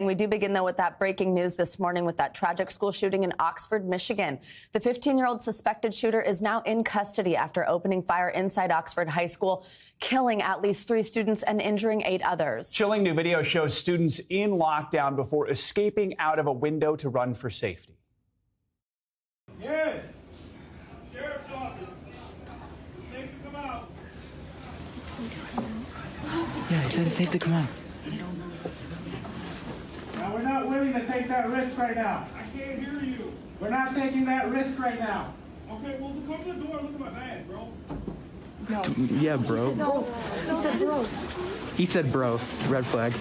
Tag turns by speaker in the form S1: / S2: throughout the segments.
S1: We do begin, though, with that breaking news this morning with that tragic school shooting in Oxford, Michigan. The 15-year-old suspected shooter is now in custody after opening fire inside Oxford High School, killing at least 3 students and injuring 8 others.
S2: Chilling new video shows students in lockdown before escaping out of a window to run for safety.
S3: Yes. Sheriff's office. It's safe to come out.
S4: Yeah, he said it's safe to come out.
S3: Now, we're not willing to take that risk right now. I can't hear you. We're not taking that risk right now. Okay, well, come to the door and look at my bag, bro.
S4: No. Yeah, bro.
S5: He said bro.
S4: He said bro. Red flag.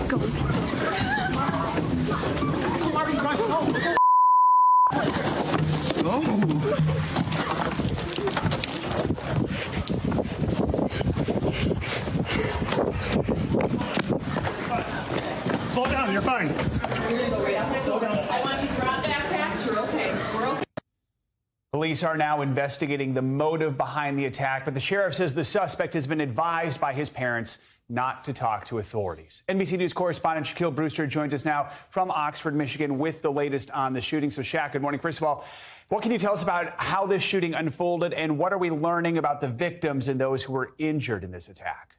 S5: Go.
S3: Slow down, you're fine.
S6: I want you to drop backpacks. You're okay. We're okay.
S2: Police are now investigating the motive behind the attack, but the sheriff says the suspect has been advised by his parents not to talk to authorities. NBC News correspondent SHAQUILLE Brewster joins us now from Oxford, Michigan, with the latest on the shooting. So, Shaq, good morning. First of all, what can you tell us about how this shooting unfolded, and what are we learning about the victims and those who were injured in this attack?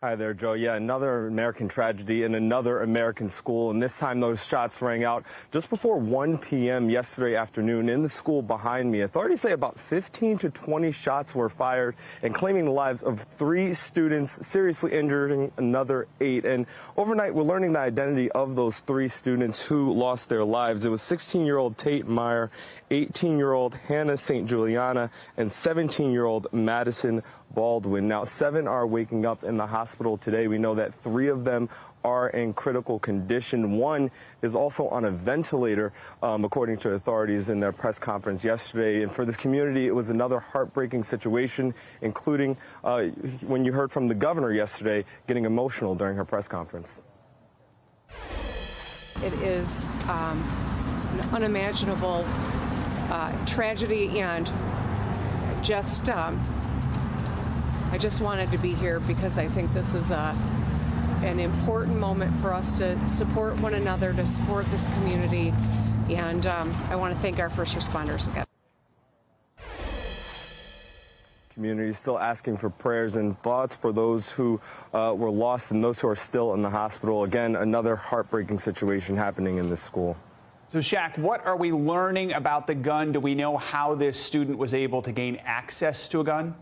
S7: Hi there, Joe. Yeah, another American tragedy in another American school, and this time those shots rang out just before 1 p.m. yesterday afternoon in the school behind me. Authorities say about 15 to 20 shots were fired and claiming the lives of 3 students, seriously injuring another 8. And overnight, we're learning the identity of those 3 students who lost their lives. It was 16-year-old Tate Meyer, 18-year-old Hannah St. Juliana, and 17-year-old Madison Baldwin. Now, 7 are waking up in the hospital today. We know that 3 of them are in critical condition. 1 is also on a ventilator, according to authorities in their press conference yesterday. And for this community, it was another heartbreaking situation, including when you heard from the governor yesterday getting emotional during her press conference.
S8: It is an unimaginable tragedy, and I just wanted to be here because I think this is an important moment for us to support one another, to support this community, and I want to thank our first responders again.
S7: Community is still asking for prayers and thoughts for those who were lost and those who are still in the hospital. Again, another heartbreaking situation happening in this school.
S2: So, Shaq, what are we learning about the gun? Do we know how this student was able to gain access to a gun?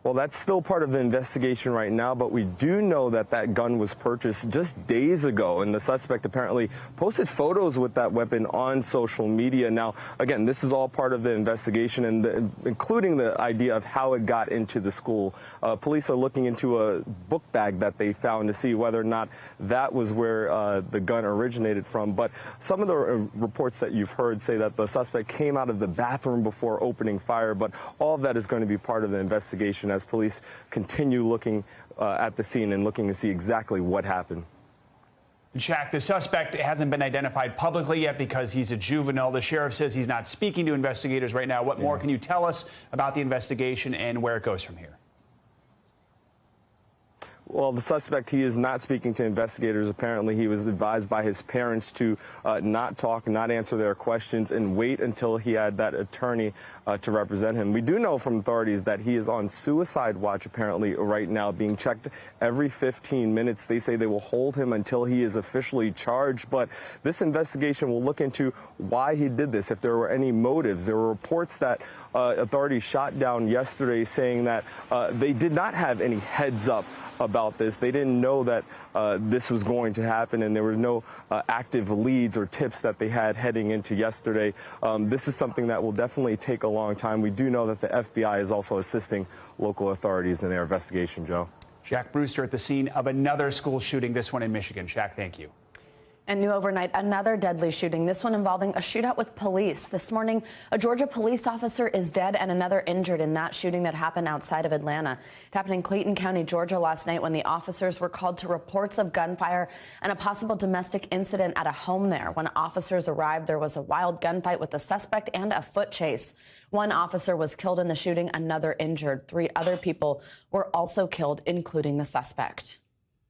S7: Well, that's still part of the investigation right now, but we do know that that gun was purchased just days ago, and the suspect apparently posted photos with that weapon on social media. Now, again, this is all part of the investigation, and including the idea of how it got into the school. Police are looking into a book bag that they found to see whether or not that was where the gun originated from. But some of the reports that you've heard say that the suspect came out of the bathroom before opening fire, but all of that is going to be part of the investigation as police continue looking at the scene and looking to see exactly what happened.
S2: Shaq, the suspect hasn't been identified publicly yet because he's a juvenile. The sheriff says he's not speaking to investigators right now. What more can you tell us about the investigation and where it goes from here?
S7: Well, the suspect, he is not speaking to investigators. Apparently, he was advised by his parents to not talk, not answer their questions, and wait until he had that attorney to represent him. We do know from authorities that he is on suicide watch, apparently, right now, being checked every 15 minutes. They say they will hold him until he is officially charged. But this investigation will look into why he did this, if there were any motives. There were reports that authorities shot down yesterday saying that they did not have any heads up about this. They didn't know that this was going to happen, and there were no active leads or tips that they had heading into yesterday. This is something that will definitely take a long time. We do know that the FBI is also assisting local authorities in their investigation, Joe.
S2: Shaq Brewster at the scene of another school shooting, this one in Michigan. Shaq, thank you.
S1: And new overnight, another deadly shooting, this one involving a shootout with police. This morning, a Georgia police officer is dead and another injured in that shooting that happened outside of Atlanta. It happened in Clayton County, Georgia last night when the officers were called to reports of gunfire and a possible domestic incident at a home there. When officers arrived, there was a wild gunfight with the suspect and a foot chase. One officer was killed in the shooting, another injured. 3 other people were also killed, including the suspect.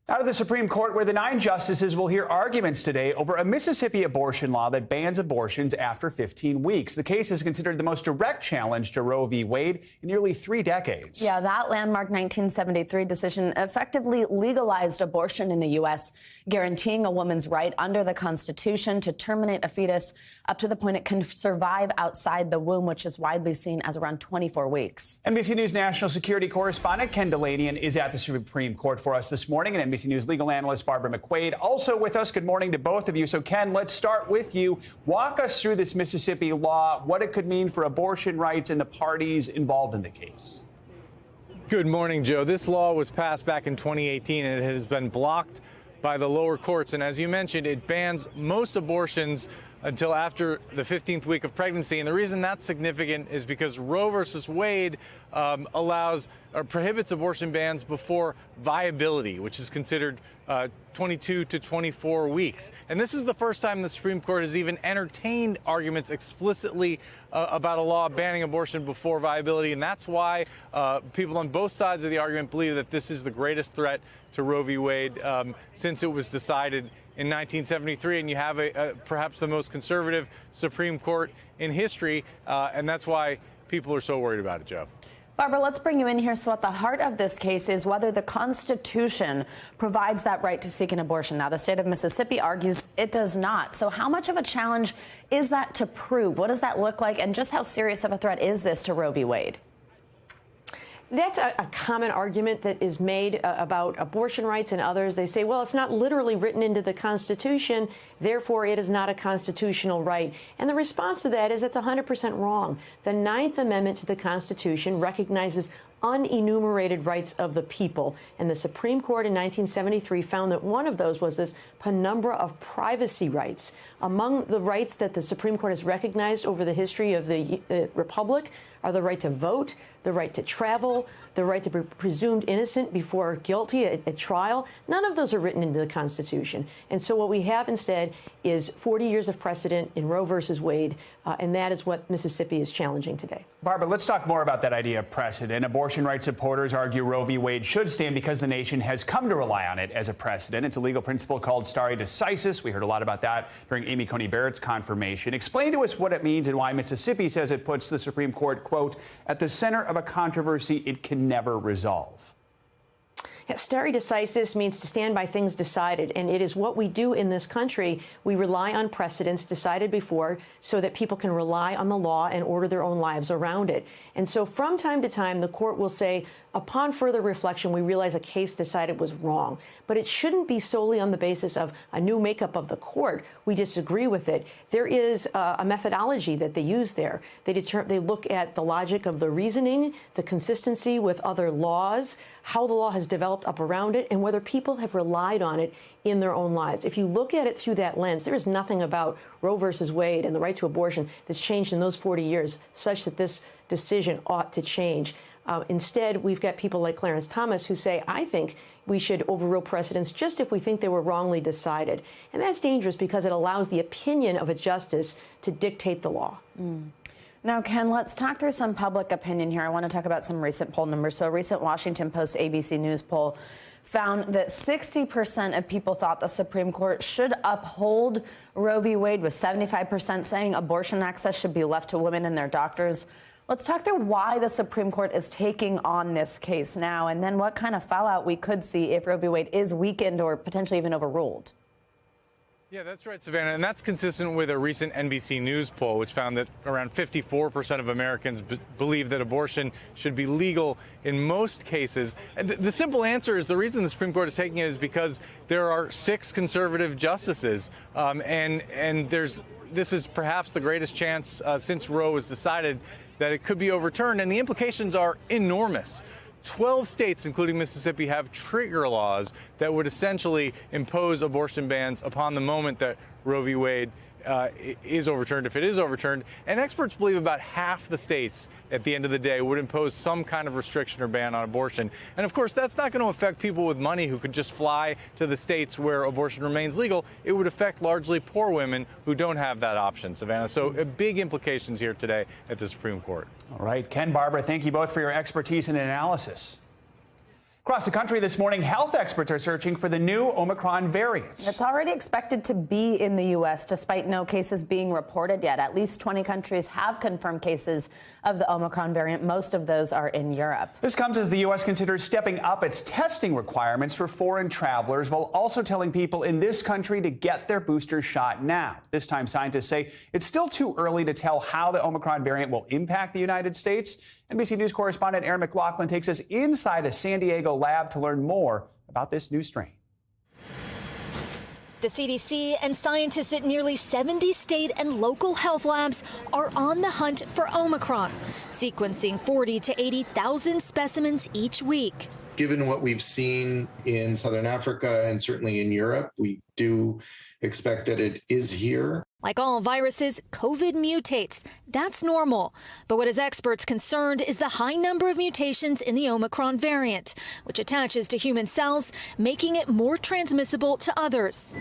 S2: Out of the Supreme Court, where the 9 justices will hear arguments today over a Mississippi abortion law that bans abortions after 15 weeks. The case is considered the most direct challenge to Roe v. Wade in nearly 3 decades.
S1: Yeah, that landmark 1973 decision effectively legalized abortion in the U.S., guaranteeing a woman's right under the Constitution to terminate a fetus up to the point it can survive outside the womb, which is widely seen as around 24 weeks.
S2: NBC News national security correspondent Ken DILANIAN is at the Supreme Court for us this morning, and NBC News legal analyst Barbara McQuade also with us. Good morning to both of you. So, Ken, let's start with you. Walk us through this Mississippi law, what it could mean for abortion rights and the parties involved in the case.
S9: Good morning, Joe. This law was passed back in 2018, and it has been blocked by the lower courts. And as you mentioned, it bans most abortions until after the 15th week of pregnancy. And the reason that's significant is because Roe versus Wade allows or prohibits abortion bans before viability, which is considered 22 to 24 weeks. And this is the first time the Supreme Court has even entertained arguments explicitly about a law banning abortion before viability. And that's why people on both sides of the argument believe that this is the greatest threat to Roe v. Wade since it was decided in 1973, and you have perhaps the most conservative Supreme Court in history, and that's why people are so worried about it, Joe.
S1: Barbara, let's bring you in here. So at the heart of this case is whether the Constitution provides that right to seek an abortion. Now, the state of Mississippi argues it does not. So how much of a challenge is that to prove? What does that look like? And just how serious of a threat is this to Roe v. Wade?
S10: That's a common argument that is made about abortion rights and others. They say, well, it's not literally written into the Constitution, therefore it is not a constitutional right. And the response to that is that's 100% wrong. The 9th Amendment to the Constitution recognizes unenumerated rights of the people. And the Supreme Court in 1973 found that one of those was this penumbra of privacy rights. Among the rights that the Supreme Court has recognized over the history of the Republic are the right to vote, the right to travel, the right to be presumed innocent before guilty at trial. None of those are written into the Constitution. And so what we have instead is 40 years of precedent in Roe versus Wade, and that is what Mississippi is challenging today.
S2: Barbara, let's talk more about that idea of precedent. Abortion rights supporters argue Roe v. Wade should stand because the nation has come to rely on it as a precedent. It's a legal principle called stare decisis. We heard a lot about that during Amy Coney Barrett's confirmation. Explain to us what it means and why Mississippi says it puts the Supreme Court, quote, at the center of a controversy it can never resolve.
S10: Yeah, stare decisis means to stand by things decided, and it is what we do in this country. We rely on precedents decided before so that people can rely on the law and order their own lives around it. And so from time to time, the court will say, upon further reflection, we realize a case decided was wrong. But it shouldn't be solely on the basis of a new makeup of the court. We disagree with it. There is a methodology that they use there. They look at the logic of the reasoning, the consistency with other laws, how the law has developed up around it, and whether people have relied on it in their own lives. If you look at it through that lens, there is nothing about Roe versus Wade and the right to abortion that's changed in those 40 years such that this decision ought to change. Instead, we've got people like Clarence Thomas who say, I think we should overrule precedents just if we think they were wrongly decided. And that's dangerous because it allows the opinion of a justice to dictate the law.
S1: Now, Ken, let's talk through some public opinion here. I want to talk about some recent poll numbers. So a recent Washington Post ABC News poll found that 60% of people thought the Supreme Court should uphold Roe v. Wade, with 75% saying abortion access should be left to women and their doctors. Let's talk through why the Supreme Court is taking on this case now, and then what kind of fallout we could see if Roe v. Wade is weakened or potentially even overruled.
S9: Yeah, that's right, Savannah, and that's consistent with a recent NBC News poll, which found that around 54% of Americans believe that abortion should be legal in most cases. And the simple answer is the reason the Supreme Court is taking it is because there are 6 conservative justices, and this is perhaps the greatest chance since Roe was decided that it could be overturned, and the implications are enormous. 12 states, including Mississippi, have trigger laws that would essentially impose abortion bans upon the moment that Roe v. Wade is overturned, if it is overturned. And experts believe about half the states at the end of the day would impose some kind of restriction or ban on abortion. And of course, that's not going to affect people with money who could just fly to the states where abortion remains legal. It would affect largely poor women who don't have that option, Savannah. So big implications here today at the Supreme Court.
S2: All right, Ken, Barbara, thank you both for your expertise and analysis. Across the country this morning, health experts are searching for the new Omicron variant.
S1: It's already expected to be in the U.S., despite no cases being reported yet. At least 20 countries have confirmed cases of the Omicron variant. Most of those are in Europe.
S2: This comes as the U.S. considers stepping up its testing requirements for foreign travelers, while also telling people in this country to get their booster shot now. This time, scientists say it's still too early to tell how the Omicron variant will impact the United States. NBC News correspondent Aaron McLaughlin takes us inside a San Diego lab to learn more about this new strain.
S11: The CDC and scientists at nearly 70 state and local health labs are on the hunt for Omicron, sequencing 40 to 80,000 specimens each week.
S12: Given what we've seen in Southern Africa and certainly in Europe, we do expect that it is here.
S11: Like all viruses, COVID mutates. That's normal. But what has experts concerned is the high number of mutations in the Omicron variant, which attaches to human cells, making it more transmissible to others.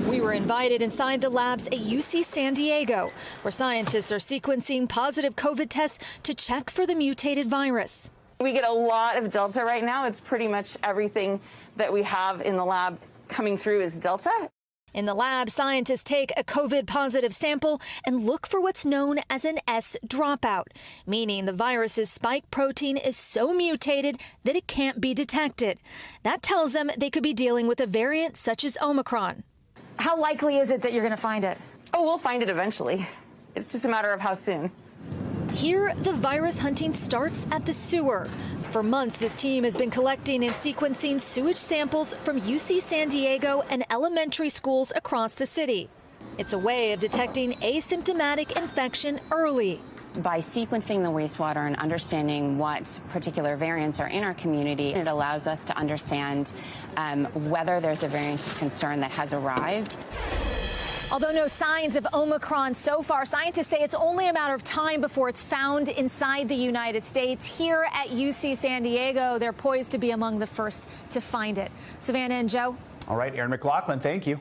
S11: We were invited inside the labs at UC San Diego, where scientists are sequencing positive COVID tests to check for the mutated virus.
S13: We get a lot of Delta right now. It's pretty much everything that we have in the lab coming through is Delta.
S11: In the lab, scientists take a COVID-positive sample and look for what's known as an S dropout, meaning the virus's spike protein is so mutated that it can't be detected. That tells them they could be dealing with a variant such as Omicron.
S13: How likely is it that you're going to find it? Oh, we'll find it eventually. It's just a matter of how soon.
S11: Here, the virus hunting starts at the sewer. For months, this team has been collecting and sequencing sewage samples from UC San Diego and elementary schools across the city. It's a way of detecting asymptomatic infection early.
S14: By sequencing the wastewater and understanding what particular variants are in our community, it allows us to understand whether there's a variant of concern that has arrived.
S11: Although no signs of Omicron so far, scientists say it's only a matter of time before it's found inside the United States. Here at UC San Diego, they're poised to be among the first to find it. Savannah and Joe.
S2: All right, Aaron McLaughlin, thank you.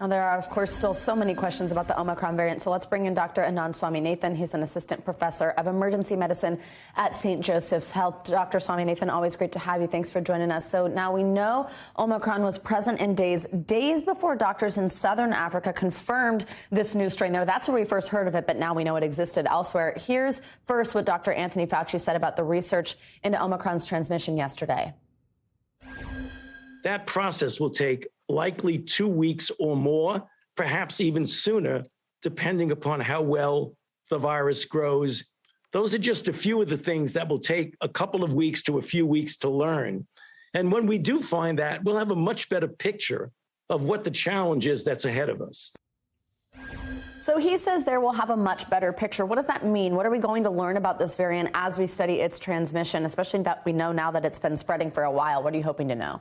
S1: Now, there are, of course, still so many questions about the Omicron variant, so let's bring in Dr. ANAND SWAMINATHAN. He's an assistant professor of emergency medicine at St. Joseph's Health. Dr. SWAMINATHAN, always great to have you. Thanks for joining us. So now we know Omicron was present in days before doctors in southern Africa confirmed this new strain there. That's where we first heard of it, but now we know it existed elsewhere. Here's first what Dr. Anthony Fauci said about the research into Omicron's transmission yesterday.
S15: That process will take likely 2 weeks or more, perhaps even sooner, depending upon how well the virus grows. Those are just a few of the things that will take a couple of weeks to a few weeks to learn. And when we do find that, we'll have a much better picture of what the challenge is that's ahead of us.
S1: So he says there will have a much better picture. What does that mean? What are we going to learn about this variant as we study its transmission, especially that we know now that it's been spreading for a while? What are you hoping to know?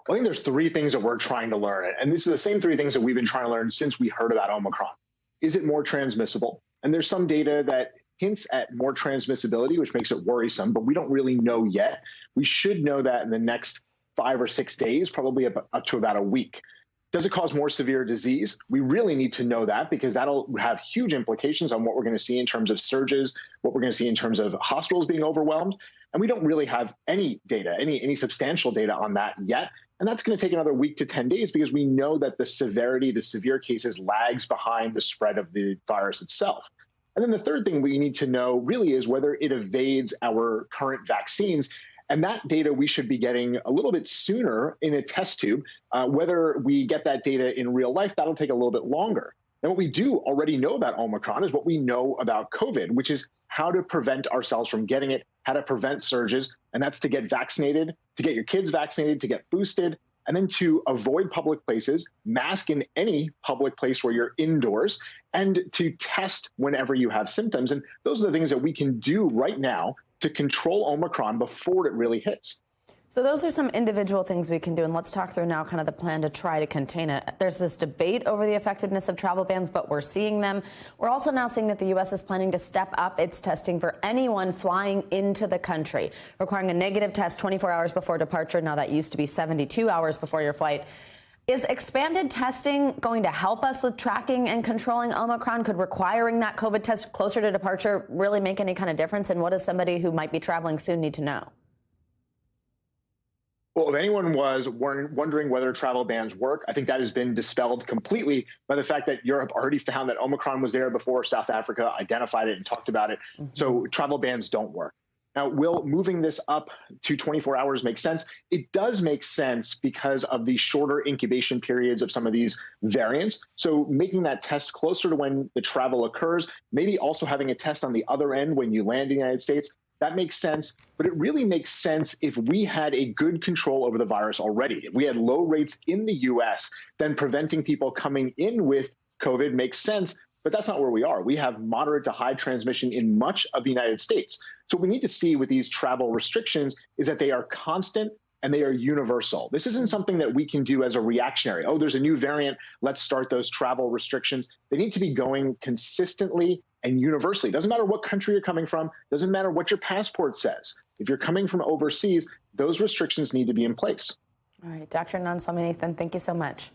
S16: I think there's three things that we're trying to learn. And these are the same three things that we've been trying to learn since we heard about Omicron. Is it more transmissible? And there's some data that hints at more transmissibility, which makes it worrisome, but we don't really know yet. We should know that in the next 5 or 6 days, probably up to about a week. Does it cause more severe disease? We really need to know that because that'll have huge implications on what we're going to see in terms of surges, what we're going to see in terms of hospitals being overwhelmed. And we don't really have any data, any substantial data on that yet. And that's going to take another week to 10 days because we know that the severity, the severe cases lags behind the spread of the virus itself. And then the third thing we need to know really is whether it evades our current vaccines. And that data we should be getting a little bit sooner in a test tube. Whether we get that data in real life, that'll take a little bit longer. And what we do already know about Omicron is what we know about COVID, which is how to prevent ourselves from getting it, how to prevent surges, and that's to get vaccinated, to get your kids vaccinated, to get boosted, and then to avoid public places, mask in any public place where you're indoors, and to test whenever you have symptoms. And those are the things that we can do right now to control Omicron before it really hits.
S1: So those are some individual things we can do, and let's talk through now kind of the plan to try to contain it. There's this debate over the effectiveness of travel bans, but we're seeing them. We're also now seeing that the U.S. is planning to step up its testing for anyone flying into the country, requiring a negative test 24 hours before departure. Now that used to be 72 hours before your flight. Is expanded testing going to help us with tracking and controlling Omicron? Could requiring that COVID test closer to departure really make any kind of difference? And what does somebody who might be traveling soon need to know?
S16: Well, if anyone was wondering whether travel bans work, I think that has been dispelled completely by the fact that Europe already found that Omicron was there before South Africa identified it and talked about it. So travel bans don't work. Now, will moving this up to 24 hours make sense? It does make sense because of the shorter incubation periods of some of these variants. So making that test closer to when the travel occurs, maybe also having a test on the other end when you land in the United States, that makes sense. But it really makes sense if we had a good control over the virus already. If we had low rates in the U.S., then preventing people coming in with COVID makes sense. But that's not where we are. We have moderate to high transmission in much of the United States. So what we need to see with these travel restrictions is that they are constant and they are universal. This isn't something that we can do as a reactionary. Oh, there's a new variant, let's start those travel restrictions. They need to be going consistently and universally. Doesn't matter what country you're coming from, doesn't matter what your passport says. If you're coming from overseas, those restrictions need to be in place.
S1: All right, Dr. ANAND, SWAMINATHAN, thank you so much.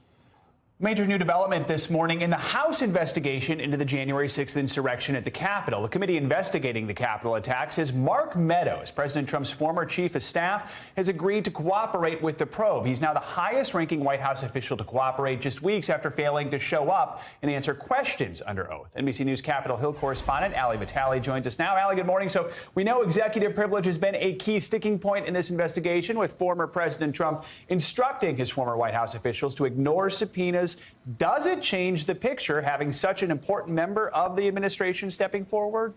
S2: Major new development this morning in the House investigation into the January 6th insurrection at the Capitol. The committee investigating the Capitol attacks says Mark Meadows, President Trump's former chief of staff, has agreed to cooperate with the probe. He's now the highest-ranking White House official to cooperate just weeks after failing to show up and answer questions under oath. NBC News Capitol Hill correspondent Ali Vitale joins us now. Ali, good morning. So we know executive privilege has been a key sticking point in this investigation, with former President Trump instructing his former White House officials to ignore subpoenas. Does it change the picture having such an important member of the administration stepping forward?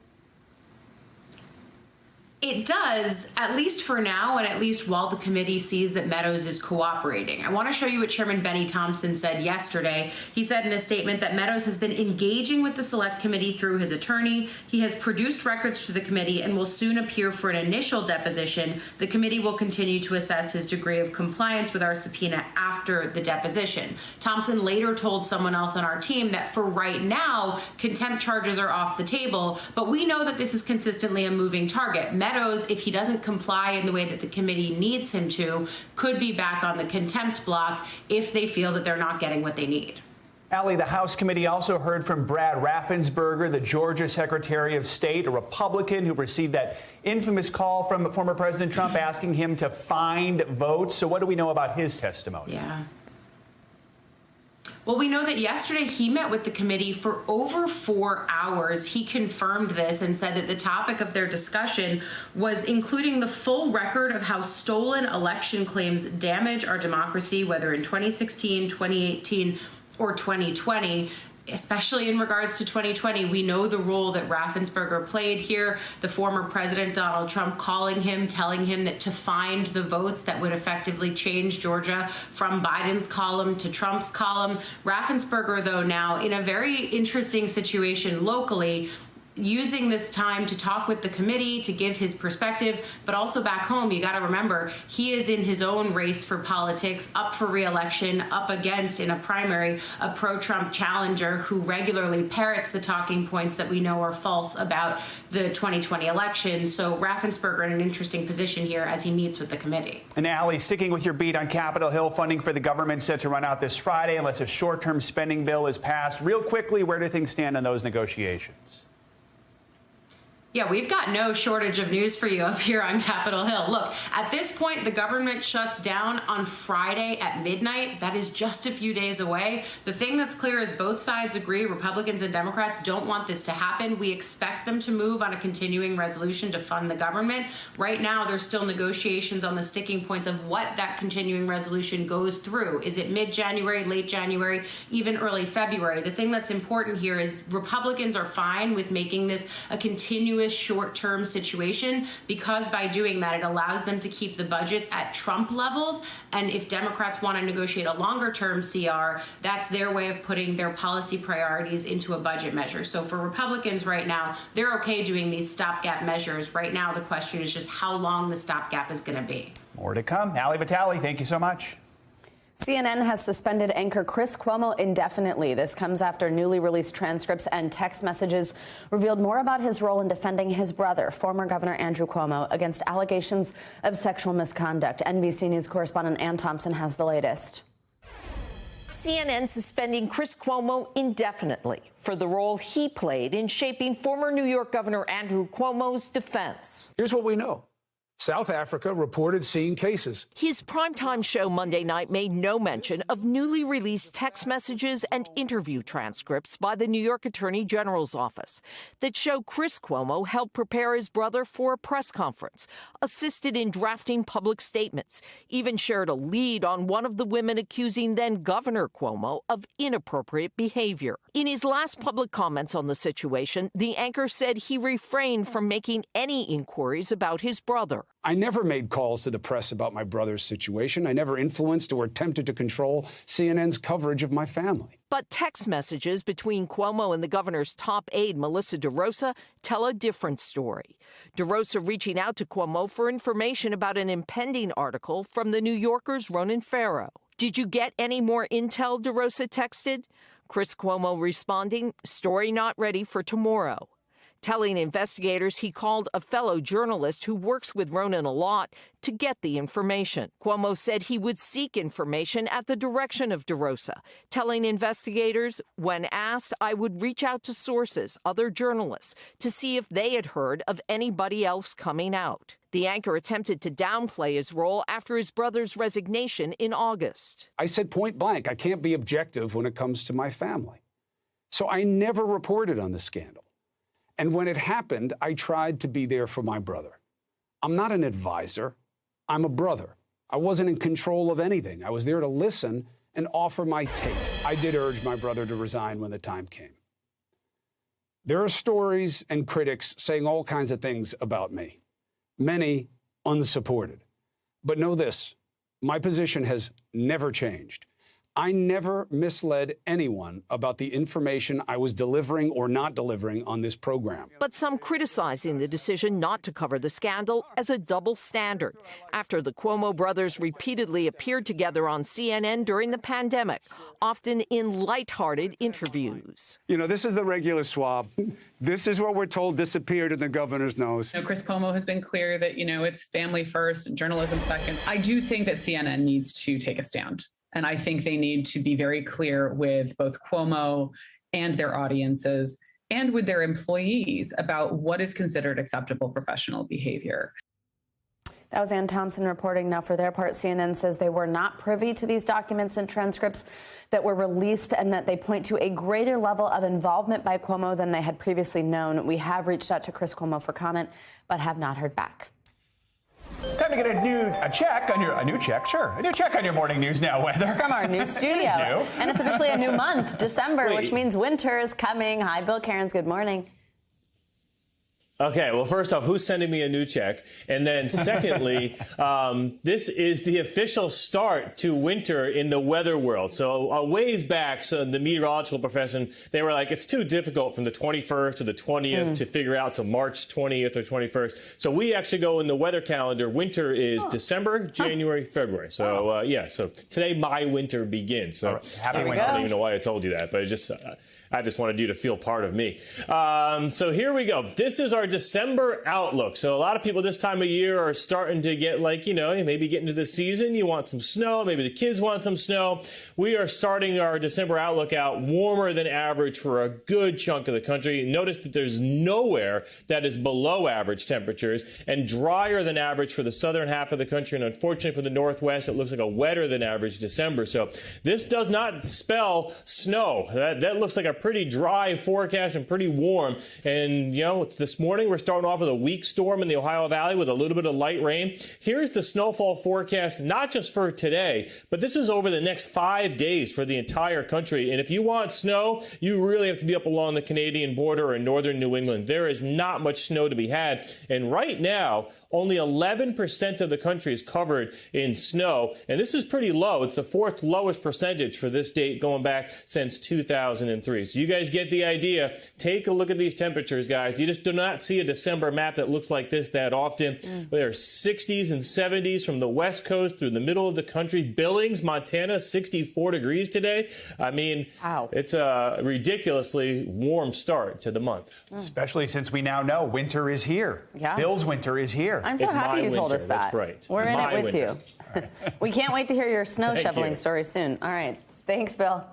S17: It does, at least for now, and at least while the committee sees that Meadows is cooperating. I want to show you what Chairman Benny Thompson said yesterday. He said in a statement that Meadows has been engaging with the Select Committee through his attorney. He has produced records to the committee and will soon appear for an initial deposition. The committee will continue to assess his degree of compliance with our subpoena after the deposition. Thompson later told someone else on our team that for right now, contempt charges are off the table, but we know that this is consistently a moving target. Meadows, if he doesn't comply in the way that the committee needs him to, could be back on the contempt block if they feel that they're not getting what they need.
S2: Ali, the House committee also heard from Brad Raffensperger, the Georgia Secretary of State, a Republican who received that infamous call from former President Trump asking him to find votes. So what do we know about his testimony?
S17: Yeah. Well, we know that yesterday he met with the committee for over 4 hours. He confirmed this and said that the topic of their discussion was including the full record of how stolen election claims damage our democracy, whether in 2016, 2018, or 2020. Especially in regards to 2020, we know the role that Raffensperger played here. The former President Donald Trump calling him, telling him that to find the votes that would effectively change Georgia from Biden's column to Trump's column. Raffensperger, though, now in a very interesting situation locally, using this time to talk with the committee, to give his perspective, but also back home, you got to remember, he is in his own race for politics, up for re-election, up against, in a primary, a pro-Trump challenger who regularly parrots the talking points that we know are false about the 2020 election. So Raffensperger in an interesting position here as he meets with the committee.
S2: And Ali, sticking with your beat on Capitol Hill, funding for the government set to run out this Friday unless a short-term spending bill is passed. Real quickly, where do things stand on those negotiations?
S17: Yeah, we've got no shortage of news for you up here on Capitol Hill. Look, at this point, the government shuts down on Friday at midnight. That is just a few days away. The thing that's clear is both sides agree, Republicans and Democrats don't want this to happen. We expect them to move on a continuing resolution to fund the government. Right now, there's still negotiations on the sticking points of what that continuing resolution goes through. Is it mid-January, late January, even early February? The thing that's important here is Republicans are fine with making this a continuous tenuous short-term situation, because by doing that, it allows them to keep the budgets at Trump levels. And if Democrats want to negotiate a longer-term CR, that's their way of putting their policy priorities into a budget measure. So for Republicans right now, they're okay doing these stopgap measures. Right now, the question is just how long the stopgap is going to be.
S2: More to come. Ali Vitale, thank you so much.
S1: CNN has suspended anchor Chris Cuomo indefinitely. This comes after newly released transcripts and text messages revealed more about his role in defending his brother, former Governor Andrew Cuomo, against allegations of sexual misconduct. NBC News correspondent Ann Thompson has the latest.
S18: CNN suspending Chris Cuomo indefinitely for the role he played in shaping former New York Governor Andrew Cuomo's defense.
S19: Here's what we know. South Africa reported seeing cases.
S18: His primetime show Monday night made no mention of newly released text messages and interview transcripts by the New York Attorney General's office that show Chris Cuomo helped prepare his brother for a press conference, assisted in drafting public statements, even shared a lead on one of the women accusing then Governor Cuomo of inappropriate behavior. In his last public comments on the situation, the anchor said he refrained from making any inquiries about his brother.
S19: I never made calls to the press about my brother's situation. I never influenced or attempted to control CNN's coverage of my family.
S18: But text messages between Cuomo and the governor's top aide, Melissa DeRosa, tell a different story. DeRosa reaching out to Cuomo for information about an impending article from the New Yorker's Ronan Farrow. Did you get any more intel, DeRosa texted? Chris Cuomo responding, story not ready for tomorrow. Telling investigators he called a fellow journalist who works with Ronan a lot to get the information. Cuomo said he would seek information at the direction of DeRosa, telling investigators, when asked, I would reach out to sources, other journalists, to see if they had heard of anybody else coming out. The anchor attempted to downplay his role after his brother's resignation in August.
S19: I said point blank, I can't be objective when it comes to my family. So I never reported on the scandal. And when it happened, I tried to be there for my brother. I'm not an advisor. I'm a brother. I wasn't in control of anything. I was there to listen and offer my take. I did urge my brother to resign when the time came. There are stories and critics saying all kinds of things about me, many unsupported. But know this, my position has never changed. I never misled anyone about the information I was delivering or not delivering on this program.
S18: But some criticizing the decision not to cover the scandal as a double standard after the Cuomo brothers repeatedly appeared together on CNN during the pandemic, often in lighthearted interviews.
S19: You know, this is the regular swab. This is what we're told disappeared in the governor's nose.
S20: Chris Cuomo has been clear that, it's family first and journalism second. I do think that CNN needs to take a stand. And I think they need to be very clear with both Cuomo and their audiences and with their employees about what is considered acceptable professional behavior.
S1: That was Ann Thompson reporting. Now, for their part, CNN says they were not privy to these documents and transcripts that were released and that they point to a greater level of involvement by Cuomo than they had previously known. We have reached out to Chris Cuomo for comment, but have not heard back.
S2: Time to get a new check on your morning news now weather.
S1: From our new studio. And it's officially a new month, December, which means winter is coming. Hi, Bill Cairns. Good morning.
S21: Okay, well, first off, who's sending me a new check? And then secondly, this is the official start to winter in the weather world. So a ways back, so the meteorological profession, they were like, it's too difficult from the 21st to the 20th to figure out to March 20th or 21st. So we actually go in the weather calendar. Winter is December, January, February. So, so today my winter begins. So
S2: happy winter.
S21: I don't even know why I told you that, but I just wanted you to feel part of me. So here we go. This is our December outlook. So a lot of people this time of year are starting to get maybe get into the season. You want some snow. Maybe the kids want some snow. We are starting our December outlook out warmer than average for a good chunk of the country. Notice that there's nowhere that is below average temperatures and drier than average for the southern half of the country. And unfortunately for the Northwest, it looks like a wetter than average December. So this does not spell snow. That looks like a pretty dry forecast and pretty warm. And, you know, this morning we're starting off with a weak storm in the Ohio Valley with a little bit of light rain. Here's the snowfall forecast, not just for today, but this is over the next 5 days for the entire country. And if you want snow, you really have to be up along the Canadian border or in northern New England. There is not much snow to be had. And right now, only 11% of the country is covered in snow. And this is pretty low. It's the fourth lowest percentage for this date going back since 2003. So you guys get the idea. Take a look at these temperatures, guys. You just do not see a December map that looks like this that often. There are 60s and 70s from the West Coast through the middle of the country. Billings, Montana, 64 degrees today. I mean, it's a ridiculously warm start to the month.
S2: Especially since we now know winter is here.
S1: Yeah.
S2: Bill's winter is here.
S1: I'm so happy you told us that.
S21: That's right.
S1: We're in it with you. We can't wait to hear your snow shoveling story soon. All right. Thanks, Bill.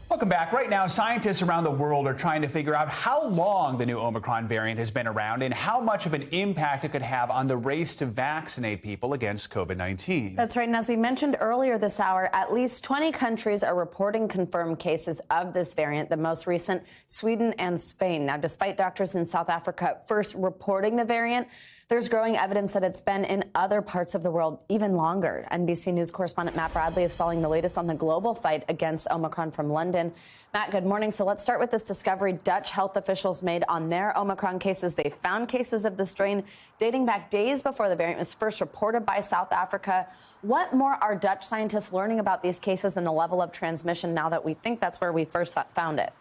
S2: Welcome back. Right now, scientists around the world are trying to figure out how long the new Omicron variant has been around and how much of an impact it could have on the race to vaccinate people against COVID-19.
S1: That's right. And as we mentioned earlier this hour, at least 20 countries are reporting confirmed cases of this variant, the most recent, Sweden and Spain. Now, despite doctors in South Africa first reporting the variant, there's growing evidence that it's been in other parts of the world even longer. NBC News correspondent Matt Bradley is following the latest on the global fight against Omicron from London. Matt, good morning. So let's start with this discovery Dutch health officials made on their Omicron cases. They found cases of the strain dating back days before the variant was first reported by South Africa. What more are Dutch scientists learning about these cases and the level of transmission now that we think that's where we first found it?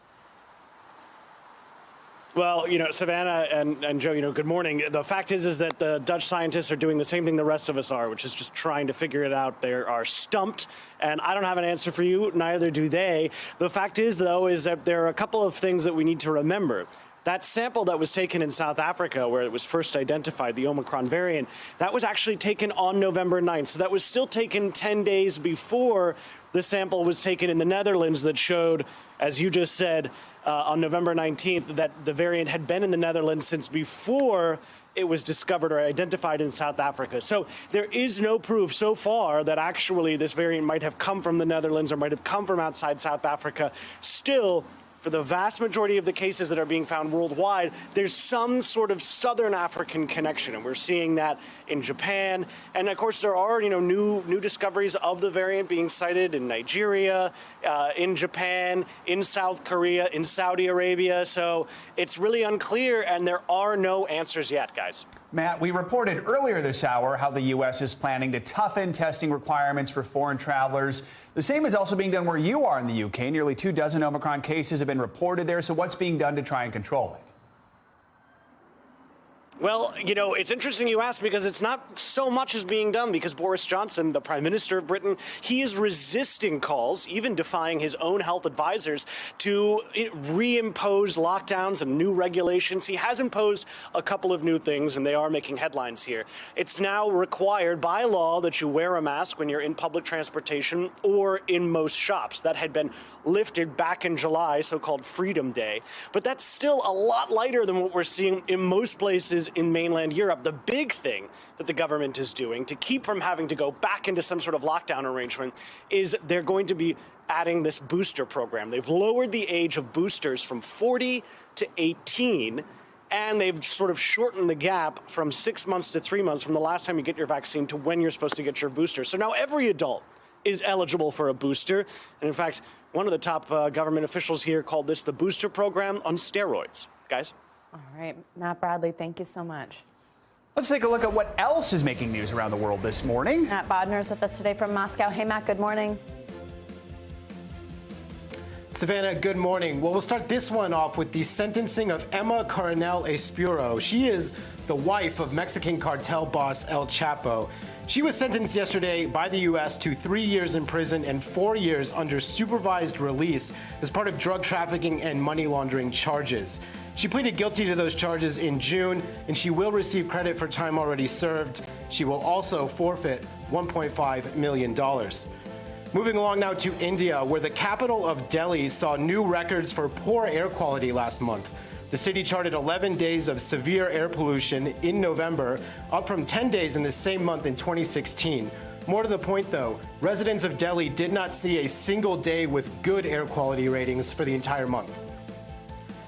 S4: Well, you know, Savannah and Joe, you know, good morning. The fact is that the Dutch scientists are doing the same thing the rest of us are, which is just trying to figure it out. They are stumped, and I don't have an answer for you, neither do they. The fact is, though, is that there are a couple of things that we need to remember. That sample that was taken in South Africa, where it was first identified, the Omicron variant, that was actually taken on November 9th. So that was still taken 10 days before the sample was taken in the Netherlands that showed, as you just said, on November 19th, that the variant had been in the Netherlands since before it was discovered or identified in South Africa. So there is no proof so far that actually this variant might have come from the Netherlands or might have come from outside South Africa. Still, for the vast majority of the cases that are being found worldwide, there's some sort of Southern African connection, and we're seeing that in Japan. And of course, there are, you know, new discoveries of the variant being cited in Nigeria, in Japan, in South Korea, in Saudi Arabia. So it's really unclear, and there are no answers yet, guys.
S2: Matt, we reported earlier this hour how the U.S. is planning to toughen testing requirements for foreign travelers. The same is also being done where you are in the U.K. Nearly 24 Omicron cases have been reported there. So what's being done to try and control it?
S4: Well, you know, it's interesting you ask, because it's not so much as being done, because Boris Johnson, the Prime Minister of Britain, he is resisting calls, even defying his own health advisors, to reimpose lockdowns and new regulations. He has imposed a couple of new things, and they are making headlines here. It's now required by law that you wear a mask when you're in public transportation or in most shops. That had been lifted back in July, so-called Freedom Day. But that's still a lot lighter than what we're seeing in most places in mainland Europe. The big thing that the government is doing to keep from having to go back into some sort of lockdown arrangement is they're going to be adding this booster program. They've lowered the age of boosters from 40 to 18, and they've sort of shortened the gap from 6 months to 3 months from the last time you get your vaccine to when you're supposed to get your booster. So now every adult is eligible for a booster. And in fact, one of the top government officials here called this the booster program on steroids. Guys?
S1: All right. Matt Bradley, thank you so much.
S2: Let's take a look at what else is making news around the world this morning.
S1: Matt Bodner is with us today from Moscow. Hey, Matt, good morning.
S22: Savannah, good morning. Well, we'll start this one off with the sentencing of Emma Coronel Espuro. She is the wife of Mexican cartel boss El Chapo. She was sentenced yesterday by the U.S. to 3 years in prison and 4 years under supervised release as part of drug trafficking and money laundering charges. She pleaded guilty to those charges in June, and she will receive credit for time already served. She will also forfeit $1.5 million. Moving along now to India, where the capital of Delhi saw new records for poor air quality last month. The city charted 11 days of severe air pollution in November, up from 10 days in the same month in 2016. More to the point, though, residents of Delhi did not see a single day with good air quality ratings for the entire month.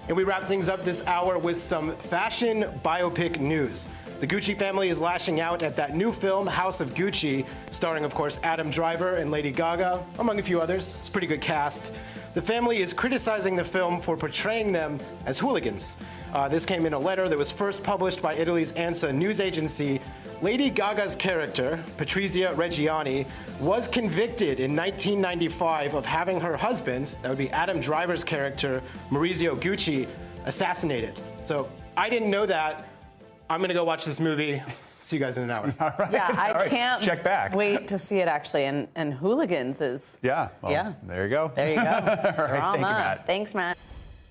S22: And we wrap things up this hour with some fashion biopic news. The Gucci family is lashing out at that new film, House of Gucci, starring, of course, Adam Driver and Lady Gaga, among a few others. It's a pretty good cast. The family is criticizing the film for portraying them as hooligans. This came in a letter that was first published by Italy's ANSA news agency. Lady Gaga's character, Patrizia Reggiani, was convicted in 1995 of having her husband, that would be Adam Driver's character, Maurizio Gucci, assassinated. So I didn't know that. I'm going to go watch this movie. See you guys in an hour.
S2: All right.
S1: Yeah, I can't
S2: check back.
S1: wait to see it actually. And hooligans is...
S2: Yeah. Well,
S1: yeah.
S2: There you go.
S1: There you go.
S2: All right,
S1: Drama.
S2: thank you, Matt.
S1: Thanks, Matt.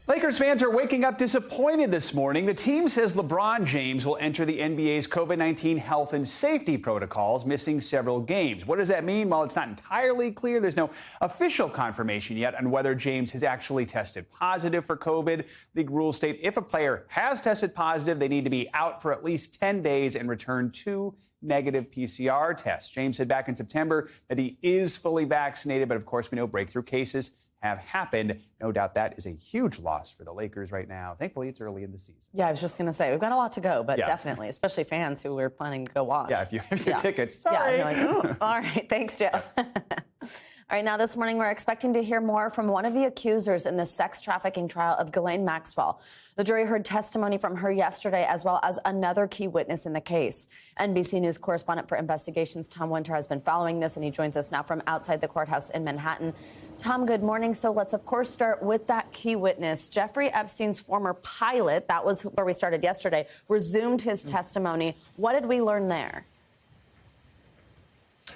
S2: Lakers fans are waking up disappointed this morning. The team says LeBron James will enter the NBA's COVID-19 health and safety protocols, missing several games. What does that mean? Well, it's not entirely clear. There's no official confirmation yet on whether James has actually tested positive for COVID. League rules state if a player has tested positive, they need to be out for at least 10 days and return 2 negative PCR tests. James said back in September that he is fully vaccinated, but of course we know breakthrough cases have happened. No doubt that is a huge loss for the Lakers right now. Thankfully, it's early in the season.
S1: Yeah, I was just going to say, we've got a lot to go, but
S2: Yeah.
S1: definitely, especially fans who we're planning to go watch.
S2: Yeah, if you have your tickets.
S1: Yeah,
S2: Sorry.
S1: you're like, oh, all right, thanks, Joe. All right, now this morning we're expecting to hear more from one of the accusers in the sex trafficking trial of Ghislaine Maxwell. The jury heard testimony from her yesterday, as well as another key witness in the case. NBC News correspondent for investigations Tom Winter has been following this, and he joins us now from outside the courthouse in Manhattan. Tom, good morning. So let's, of course, start with that key witness. Jeffrey Epstein's former pilot, that was where we started yesterday, resumed his testimony. What did we learn there?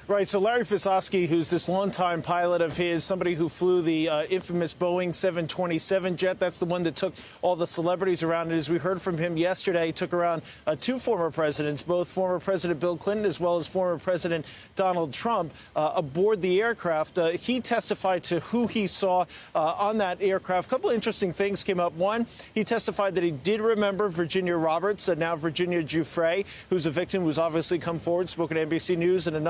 S3: Right, so Larry Fisowski, who's this longtime pilot of his, somebody who flew the infamous Boeing 727 jet, that's the one that took all the celebrities around. And as we heard from him yesterday, he took around 2 former presidents, both former President Bill Clinton as well as former President Donald Trump, aboard the aircraft. He testified to who he saw on that aircraft. A couple of interesting things came up. One, he testified that he did remember Virginia Roberts, now Virginia Giuffre, who's a victim who's obviously come forward, spoken to NBC News and a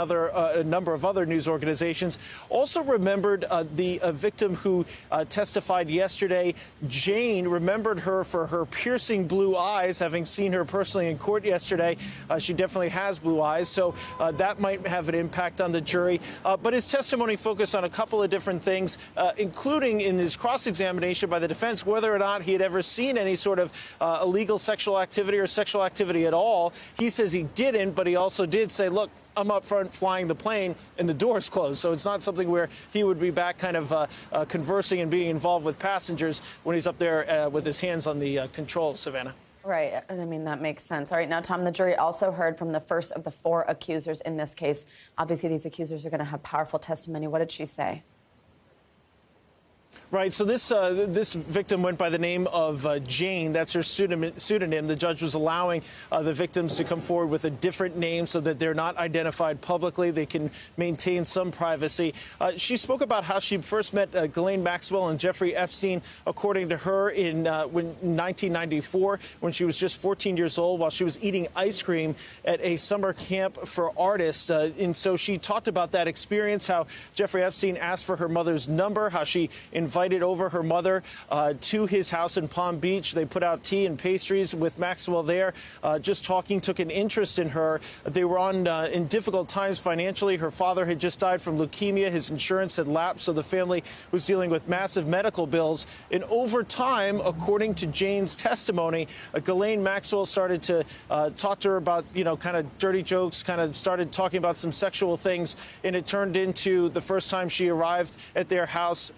S3: number of other news organizations. Also remembered the victim who testified yesterday, Jane, remembered her for her piercing blue eyes, having seen her personally in court yesterday. She definitely has blue eyes, so that might have an impact on the jury. But his testimony focused on a couple of different things, including in his cross-examination by the defense, whether or not he had ever seen any sort of illegal sexual activity or sexual activity at all. He says he didn't, but he also did say, look, I'm up front flying the plane and the door's closed. So it's not something where he would be back kind of conversing and being involved with passengers when he's up there with his hands on the controls, Savannah.
S1: Right. I mean, that makes sense. All right. Now, Tom, the jury also heard from the first of the 4 accusers in this case. Obviously, these accusers are going to have powerful testimony. What did she say?
S3: Right. So this victim went by the name of Jane. That's her pseudonym. The judge was allowing the victims to come forward with a different name so that they're not identified publicly. They can maintain some privacy. She spoke about how she first met Ghislaine Maxwell and Jeffrey Epstein, according to her, in 1994, when she was just 14 years old, while she was eating ice cream at a summer camp for artists. And so she talked about that experience, how Jeffrey Epstein asked for her mother's number, how she invited over her mother to his house in Palm Beach. They put out tea and pastries with Maxwell there, just talking, took an interest in her. They were in difficult times financially. Her father had just died from leukemia. His insurance had lapsed, so the family was dealing with massive medical bills. And over time, according to Jane's testimony, Ghislaine Maxwell started to talk to her about, kind of dirty jokes, kind of started talking about some sexual things, and it turned into the first time she arrived at their house,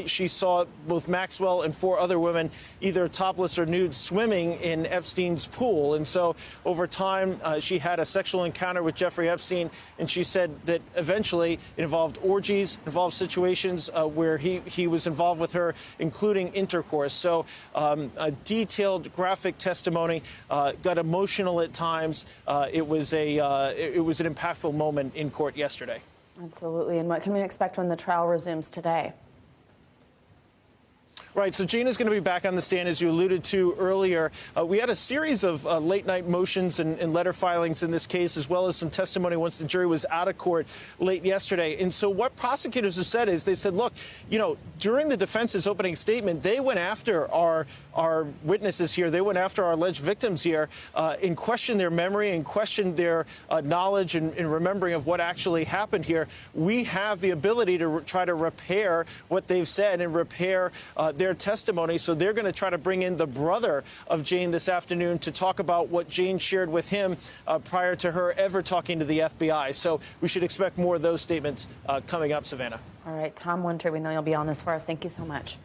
S3: she saw both Maxwell and 4 other women either topless or nude swimming in Epstein's pool. And so over time, she had a sexual encounter with Jeffrey Epstein, and she said that eventually it involved orgies, involved situations where he was involved with her, including intercourse. So a detailed, graphic testimony, got emotional at times. It was an impactful moment in court yesterday.
S1: Absolutely. And what can we expect when the trial resumes today?
S3: Right, so Jane is going to be back on the stand, as you alluded to earlier. We had a series of late-night motions and letter filings in this case, as well as some testimony once the jury was out of court late yesterday. And so what prosecutors have said is, they said, look, you know, during the defense's opening statement, they went after our witnesses here. They went after our alleged victims here and questioned their memory and questioned their knowledge and remembering of what actually happened here. We have the ability to try to repair what they've said and repair their testimony. So they're going to try to bring in the brother of Jane this afternoon to talk about what Jane shared with him prior to her ever talking to the FBI. So we should expect more of those statements coming up, Savannah.
S1: All right, Tom Winter, we know you'll be on this for us. Thank you so much.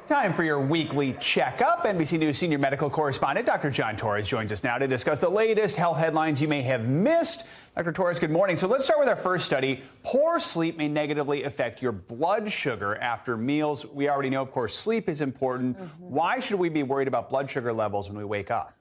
S2: Time for your weekly checkup. NBC News senior medical correspondent Dr. John Torres joins us now to discuss the latest health headlines you may have missed. Dr. Torres, good morning. So let's start with our first study. Poor sleep may negatively affect your blood sugar after meals. We already know, of course, sleep is important. Why should we be worried about blood sugar levels when we wake up?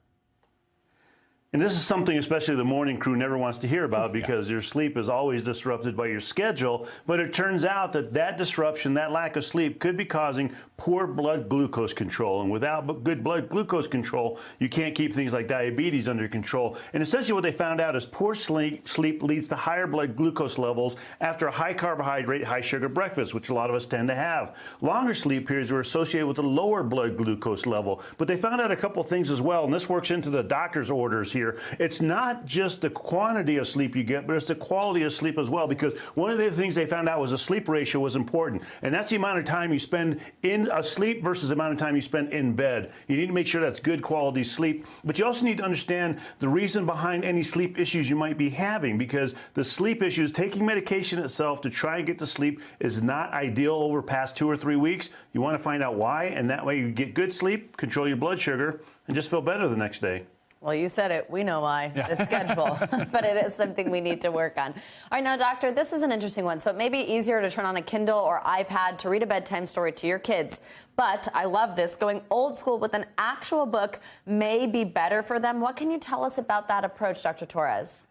S5: And this is something especially the morning crew never wants to hear about, because your sleep is always disrupted by your schedule. But it turns out that that disruption, that lack of sleep, could be causing poor blood glucose control. And without good blood glucose control, you can't keep things like diabetes under control. And essentially what they found out is poor sleep leads to higher blood glucose levels after a high carbohydrate, high sugar breakfast, which a lot of us tend to have. Longer sleep periods were associated with a lower blood glucose level. But they found out a couple of things as well, and this works into the doctor's orders here. It's not just the quantity of sleep you get, but it's the quality of sleep as well, because one of the things they found out was the sleep ratio was important, and that's the amount of time you spend in asleep versus the amount of time you spend in bed. You need to make sure that's good quality sleep, but you also need to understand the reason behind any sleep issues you might be having, because the sleep issues, taking medication itself to try and get to sleep, is not ideal over past 2 or 3 weeks. You want to find out why, and that way you get good sleep, control your blood sugar, and just feel better the next day.
S1: Well, you said it. We know why. The schedule. But it is something we need to work on. All right, now, doctor, this is an interesting one. So it may be easier to turn on a Kindle or iPad to read a bedtime story to your kids. But I love this. Going old school with an actual book may be better for them. What can you tell us about that approach, Dr. Torres?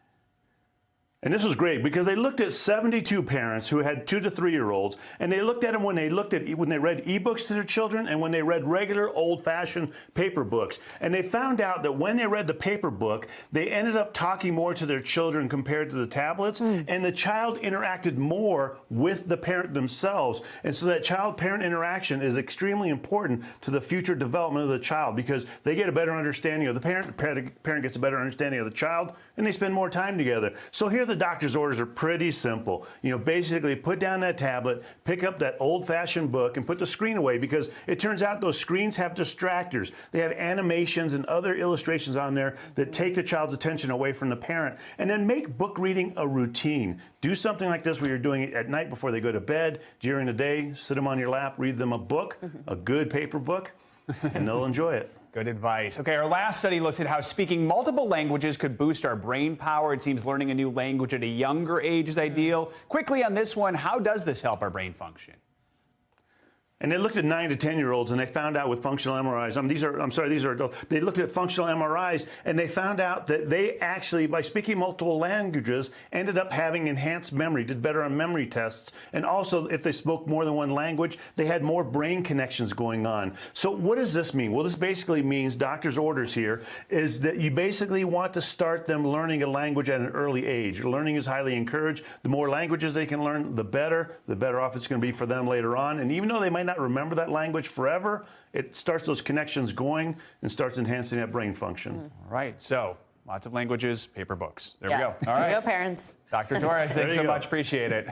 S5: And this was great because they looked at 72 parents who had 2 to 3-year-olds, and they looked at them when they read ebooks to their children and when they read regular old-fashioned paper books. And they found out that when they read the paper book, they ended up talking more to their children compared to the tablets, and the child interacted more with the parent themselves. And so that child-parent interaction is extremely important to the future development of the child, because they get a better understanding of the parent gets a better understanding of the child, and they spend more time together. So here the doctor's orders are pretty simple. You know, basically put down that tablet, pick up that old-fashioned book, and put the screen away, because it turns out those screens have distractors. They have animations and other illustrations on there that take the child's attention away from the parent. And then make book reading a routine. Do something like this where you're doing it at night before they go to bed. During the day, sit them on your lap, read them a book, a good paper book, and they'll enjoy it.
S2: Good advice. Okay, our last study looks at how speaking multiple languages could boost our brain power. It seems learning a new language at a younger age is ideal. Quickly on this one, how does this help our brain function?
S5: And they looked at 9 to 10-year-olds, and they found out with functional MRIs. These are adults. They looked at functional MRIs, and they found out that they actually, by speaking multiple languages, ended up having enhanced memory, did better on memory tests. And also, if they spoke more than one language, they had more brain connections going on. So what does this mean? Well, this basically means, doctor's orders here, is that you basically want to start them learning a language at an early age. Learning is highly encouraged. The more languages they can learn, the better off it's going to be for them later on. And even though they might not remember that language forever, it starts those connections going and starts enhancing that brain function.
S2: All right, so lots of languages, paper books. There we go. All
S1: There
S2: right.
S1: you go, parents.
S2: Dr. Torres, thanks so much. Appreciate it.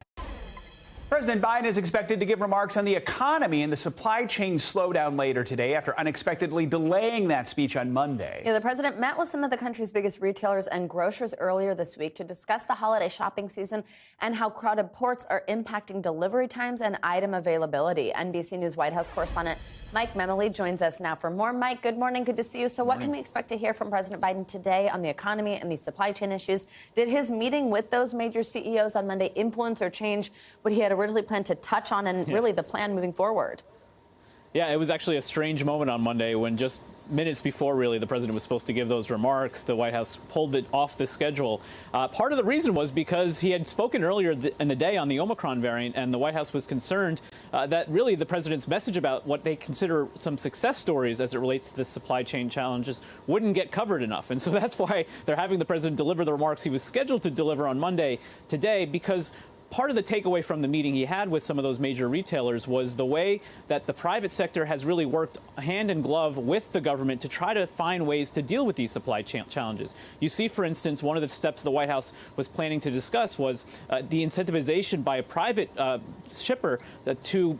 S2: President Biden is expected to give remarks on the economy and the supply chain slowdown later today after unexpectedly delaying that speech on Monday.
S1: Yeah, the president met with some of the country's biggest retailers and grocers earlier this week to discuss the holiday shopping season and how crowded ports are impacting delivery times and item availability. NBC News White House correspondent Mike Memoli joins us now for more. Mike, good morning. Good to see you. So what can we expect to hear from President Biden today on the economy and these supply chain issues? Did his meeting with those major CEOs on Monday influence or change what he had originally planned to touch on and really the plan moving forward?
S6: Yeah, it was actually a strange moment on Monday when just minutes before, really, the president was supposed to give those remarks, the White House pulled it off the schedule. Part of the reason was because he had spoken earlier in the day on the Omicron variant, and the White House was concerned that really the president's message about what they consider some success stories as it relates to the supply chain challenges wouldn't get covered enough. And so that's why they're having the president deliver the remarks he was scheduled to deliver on Monday today, because part of the takeaway from the meeting he had with some of those major retailers was the way that the private sector has really worked hand in glove with the government to try to find ways to deal with these supply chain challenges. You see, for instance, one of the steps the White House was planning to discuss was the incentivization by a private shipper to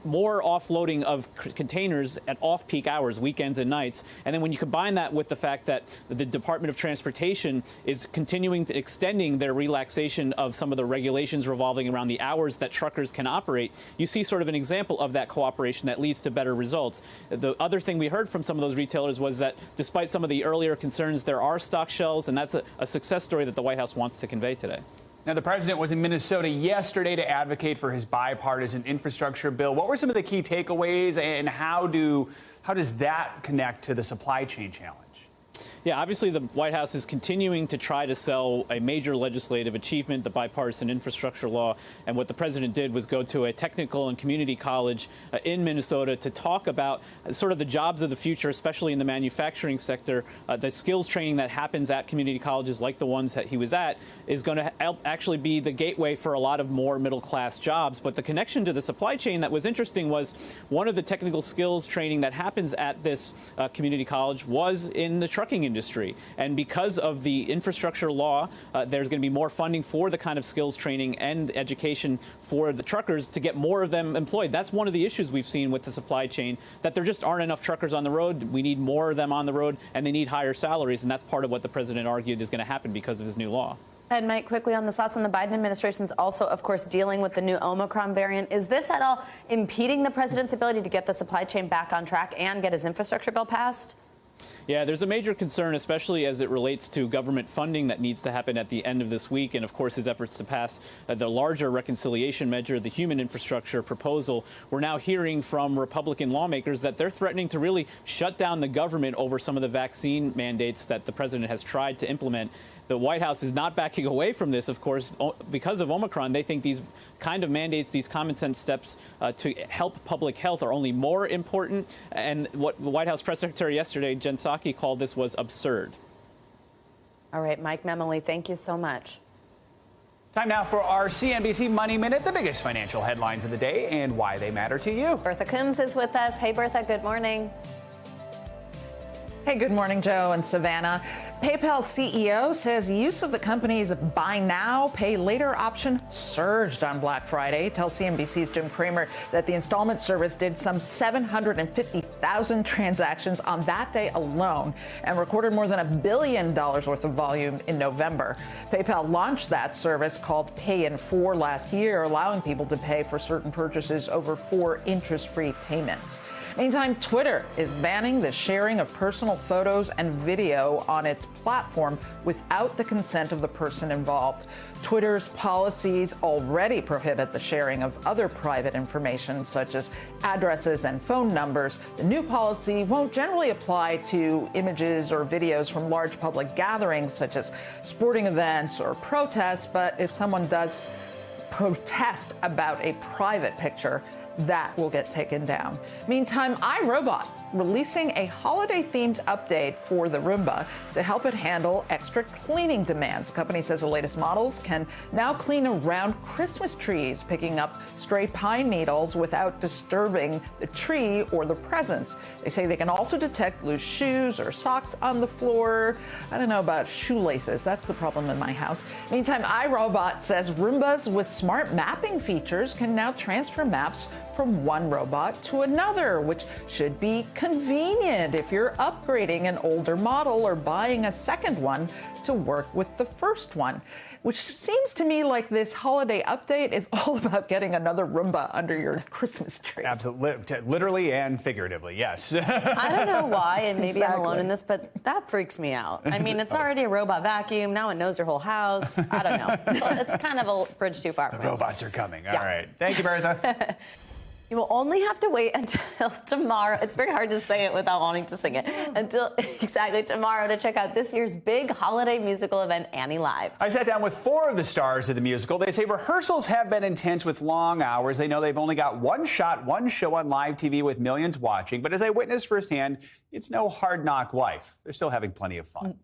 S6: more offloading of containers at off-peak hours, weekends and nights. And then when you combine that with the fact that the Department of Transportation is continuing to extending their relaxation of some of the regulations revolving around the hours that truckers can operate, you see sort of an example of that cooperation that leads to better results. The other thing we heard from some of those retailers was that despite some of the earlier concerns, there are stock shelves, and that's a success story that the White House wants to convey today.
S2: Now, the president was in Minnesota yesterday to advocate for his bipartisan infrastructure bill. What were some of the key takeaways, and how does that connect to the supply chain challenge?
S6: Yeah, obviously the White House is continuing to try to sell a major legislative achievement, the bipartisan infrastructure law. And what the president did was go to a technical and community college in Minnesota to talk about sort of the jobs of the future, especially in the manufacturing sector. The skills training that happens at community colleges like the ones that he was at is going to help actually be the gateway for a lot of more middle-class jobs. But the connection to the supply chain that was interesting was one of the technical skills training that happens at this community college was in the trucking industry. And because of the infrastructure law, there's going to be more funding for the kind of skills training and education for the truckers to get more of them employed. That's one of the issues we've seen with the supply chain, that there just aren't enough truckers on the road. We need more of them on the road, and they need higher salaries. And that's part of what the president argued is going to happen because of his new law.
S1: And Mike, quickly on the sauce, and the Biden administration is also, of course, dealing with the new Omicron variant. Is this at all impeding the president's ability to get the supply chain back on track and get his infrastructure bill passed?
S6: Yeah, there's a major concern, especially as it relates to government funding that needs to happen at the end of this week. And, of course, his efforts to pass the larger reconciliation measure, the human infrastructure proposal. We're now hearing from Republican lawmakers that they're threatening to really shut down the government over some of the vaccine mandates that the president has tried to implement. The White House is not backing away from this, of course, because of Omicron. They think these kind of mandates, these common sense steps to help public health are only more important. And what the White House press secretary yesterday, Jen Psaki, called this was absurd.
S1: All right, Mike Memoli, thank you so much.
S2: Time now for our CNBC Money Minute, the biggest financial headlines of the day and why they matter to you.
S1: Bertha Coombs is with us. Hey, Bertha, good morning.
S8: Hey, good morning, Joe and Savannah. PayPal CEO says use of the company's buy now, pay later option surged on Black Friday. Tells CNBC's Jim Cramer that the installment service did some 750,000 transactions on that day alone and recorded more than $1 billion worth of volume in November. PayPal launched that service called Pay in 4 last year, allowing people to pay for certain purchases over 4 interest-free payments. Meantime, Twitter is banning the sharing of personal photos and video on its platform without the consent of the person involved. Twitter's policies already prohibit the sharing of other private information, such as addresses and phone numbers. The new policy won't generally apply to images or videos from large public gatherings, such as sporting events or protests, but if someone does protest about a private picture, that will get taken down. Meantime, iRobot releasing a holiday-themed update for the Roomba to help it handle extra cleaning demands. The company says the latest models can now clean around Christmas trees, picking up stray pine needles without disturbing the tree or the presents. They say they can also detect loose shoes or socks on the floor. I don't know about shoelaces. That's the problem in my house. Meantime, iRobot says Roombas with smart mapping features can now transfer maps from one robot to another, which should be convenient if you're upgrading an older model or buying a second one to work with the first one, which seems to me like this holiday update is all about getting another Roomba under your Christmas tree.
S2: Absolutely, literally and figuratively, yes.
S1: I don't know why, and maybe
S8: Exactly.
S1: I'm alone in this, but that freaks me out. I mean, it's already a robot vacuum. Now it knows your whole house. I don't know. It's kind of a bridge too far for me.
S2: Robots are coming. All right. Thank you, Bertha.
S1: You will only have to wait until tomorrow. It's very hard to say it without wanting to sing it. Until exactly tomorrow to check out this year's big holiday musical event, Annie Live.
S2: I sat down with 4 of the stars of the musical. They say rehearsals have been intense with long hours. They know they've only got one shot, one show on live TV with millions watching. But as I witnessed firsthand, it's no hard knock life. They're still having plenty of fun.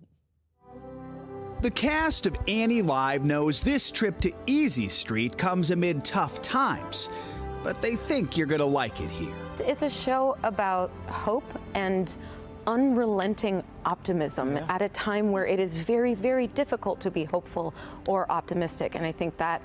S7: The cast of Annie Live knows this trip to Easy Street comes amid tough times, but they think you're going to like it here.
S10: It's a show about hope and unrelenting optimism at a time where it is very, very difficult to be hopeful or optimistic. And I think that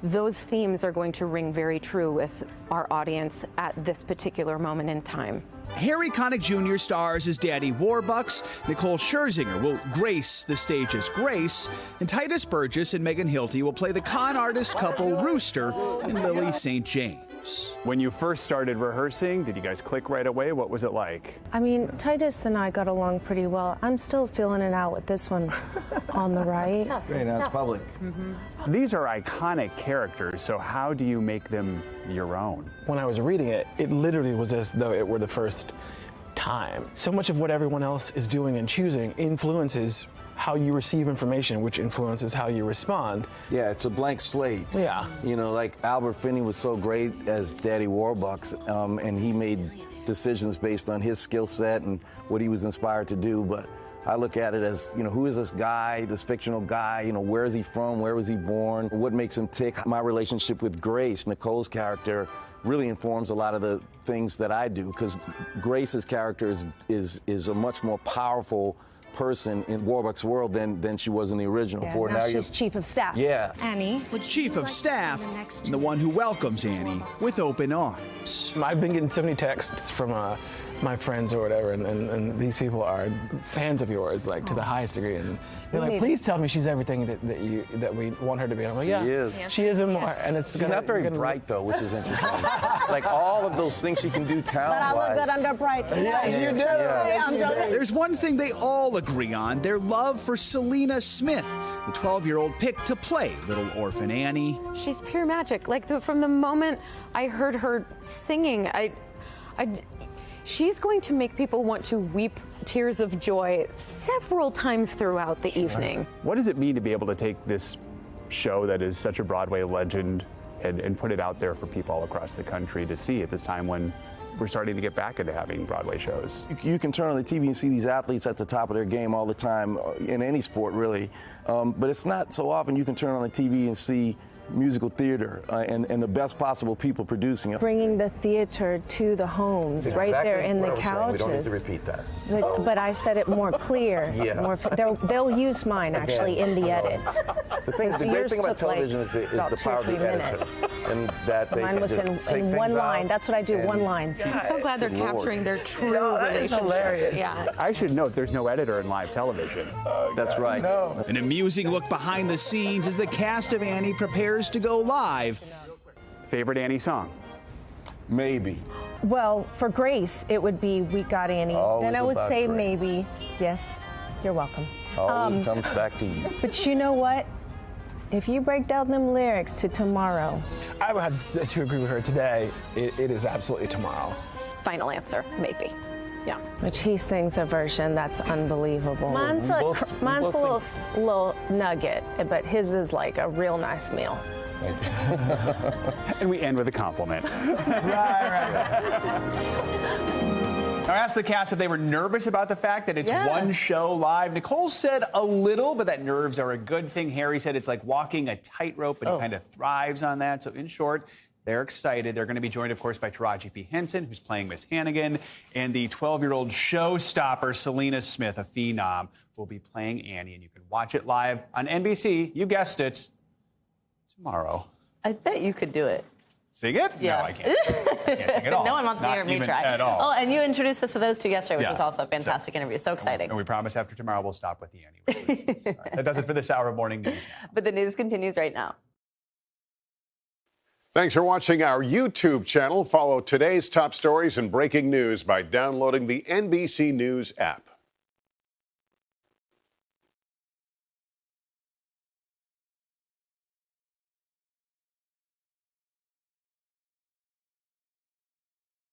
S10: those themes are going to ring very true with our audience at this particular moment in time.
S7: Harry Connick Jr. stars as Daddy Warbucks, Nicole Scherzinger will grace the stage as Grace, and Titus Burgess and Megan Hilty will play the con artist couple Brewster and Lily St. James.
S2: When you first started rehearsing, did you guys click right away? What was it like?
S23: I mean, Titus and I got along pretty well. I'm still feeling it out with this one on the right.
S24: Right now it's public.
S2: These are iconic characters, so how do you make them your own?
S25: When I was reading it, it literally was as though it were the first time. So much of what everyone else is doing and choosing influences how you receive information, which influences how you respond.
S24: Yeah, it's a blank slate.
S25: Yeah.
S24: You know, like Albert Finney was so great as Daddy Warbucks, and he made decisions based on his skill set and what he was inspired to do. But I look at it as, you know, who is this guy, this fictional guy? You know, where is he from? Where was he born? What makes him tick? My relationship with Grace, Nicole's character, really informs a lot of the things that I do, because Grace's character is a much more powerful person in Warbucks' world than she was in the original.
S23: Yeah, now she's chief of staff.
S24: Yeah.
S23: Annie,
S7: Chief of Staff, and the one who welcomes Annie with open arms.
S25: I've been getting so many texts from my friends or whatever, and these people are fans of yours, like to the highest degree, and they're like, please tell me she's everything that we want her to be. And I'm like, yeah, she is and more. And it's
S24: she's not very bright though, which is interesting. Like all of those things she can do talent-wise.
S23: But I look good under bright.
S24: Yes, you do. Yeah.
S7: There's one thing they all agree on, their love for Selena Smith, the 12-year-old picked to play Little Orphan Annie.
S10: She's pure magic. Like from the moment I heard her singing, she's going to make people want to weep tears of joy several times throughout the evening.
S2: What does it mean to be able to take this show that is such a Broadway legend and put it out there for people all across the country to see at this time when we're starting to get back into having Broadway shows?
S24: You can turn on the TV and see these athletes at the top of their game all the time, in any sport really, but it's not so often you can turn on the TV and see musical theater and the best possible people producing it.
S23: Bringing the theater to the homes, right there in the couches.
S24: We don't need to repeat that.
S23: But I said it more clear.
S24: Yeah.
S23: They'll use mine actually in the edit.
S24: The great thing about television is the power of the editor, and that they
S23: mine
S24: can
S23: was
S24: just
S23: in
S24: take
S23: one
S24: things
S23: line.
S24: out.
S23: That's what I do. One line.
S10: I'm so glad they're capturing their true relationship.
S24: Hilarious.
S10: Yeah.
S2: I should note there's no editor in live television.
S24: That's right. No.
S7: An amusing look behind the scenes as the cast of Annie prepares to go live.
S2: Favorite Annie song?
S24: Maybe.
S23: Well, for Grace, it would be We Got Annie.
S24: Always
S23: Then I would
S24: about
S23: say
S24: Grace.
S23: Maybe. Yes, you're welcome.
S24: Always comes back to you.
S23: But you know what? If you break down them lyrics to Tomorrow.
S25: I would have to agree with her today. It is absolutely Tomorrow.
S10: Final answer, maybe. Yeah.
S23: Which he sings a version that's unbelievable. Mine's a little nugget, but his is like a real nice meal.
S2: And we end with a compliment. I asked the cast if they were nervous about the fact that it's one show live. Nicole said a little, but that nerves are a good thing. Harry said it's like walking a tightrope, and he kind of thrives on that. So in short, they're excited. They're going to be joined, of course, by Taraji P. Henson, who's playing Miss Hannigan, and the 12-year-old showstopper, Selena Smith, a phenom, will be playing Annie. And you can watch it live on NBC, you guessed it, tomorrow.
S1: I bet you could do it.
S2: Sing it?
S1: Yeah.
S2: No, I can't. I can't sing at all.
S1: No one wants to hear me try.
S2: At all.
S1: Oh, and you introduced us to those two yesterday, which was also a fantastic interview. So exciting.
S2: And we promise after tomorrow we'll stop with the Annie releases. Right. That does it for this hour of Morning News.
S1: But the news continues right now.
S26: Thanks for watching our YouTube channel. Follow today's top stories and breaking news by downloading the NBC News app.